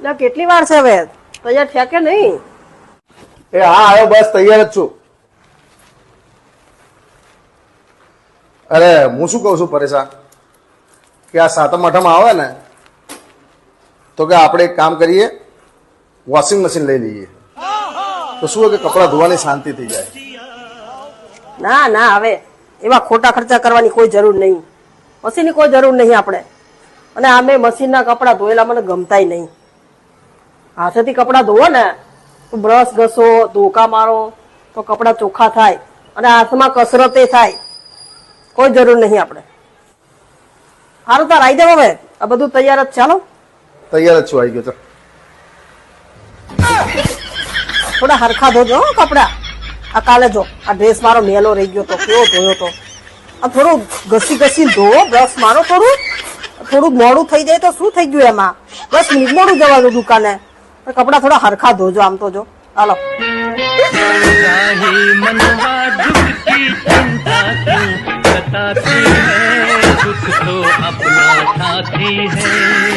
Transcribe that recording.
એટલે કેટલી વાર છે હવે? તૈયાર થયા કે નહીં? એ હા આવ્યો, બસ તૈયાર જ છું. અરે હું શું કહું છું પરેશા, કે આ સાતમ આઠમ આવે ને તો કે આપણે એક કામ કરીએ, વોશિંગ મશીન લઈ લઈએ તો શું હોય કે કપડાં ધોવાની શાંતિ થઈ જાય. ના ના, હવે એવા ખોટા ખર્ચા કરવાની કોઈ જરૂર નહીં. મશીનની કોઈ જરૂર નહીં આપણે. અને આમે મશીનના કપડાં ધોયેલા મને ગમતાય નહીં. હાથેથી કપડાં ધોવો ને તો બ્રશ ઘસો, ધોકા મારો તો કપડાં ચોખ્ખા થાય અને હાથમાં કસરતે થાય. કોઈ જરૂર નહીં આપણે. સારું તાર આવી જાવ, હવે આ બધું તૈયાર જ. ચાલો તૈયાર જ છું, આવી ગયો. ચાલ થોડા હરખા ધોજો કપડા. આ કાલે જો આ ડ્રેસ મારો મેલો રહી ગયો તો, કેવો ધોયો તો. આ થોડું ઘસી ઘસી ધોવો, બ્રશ મારો. થોડું મોડું થઈ જાય તો શું થઈ ગયું એમાં? 10 મિનિટ મોડું જવાનું દુકાને. કપડા થોડા હરખા ધોજો. આમ તો જો હાલો. दुख तो अपना साथी है.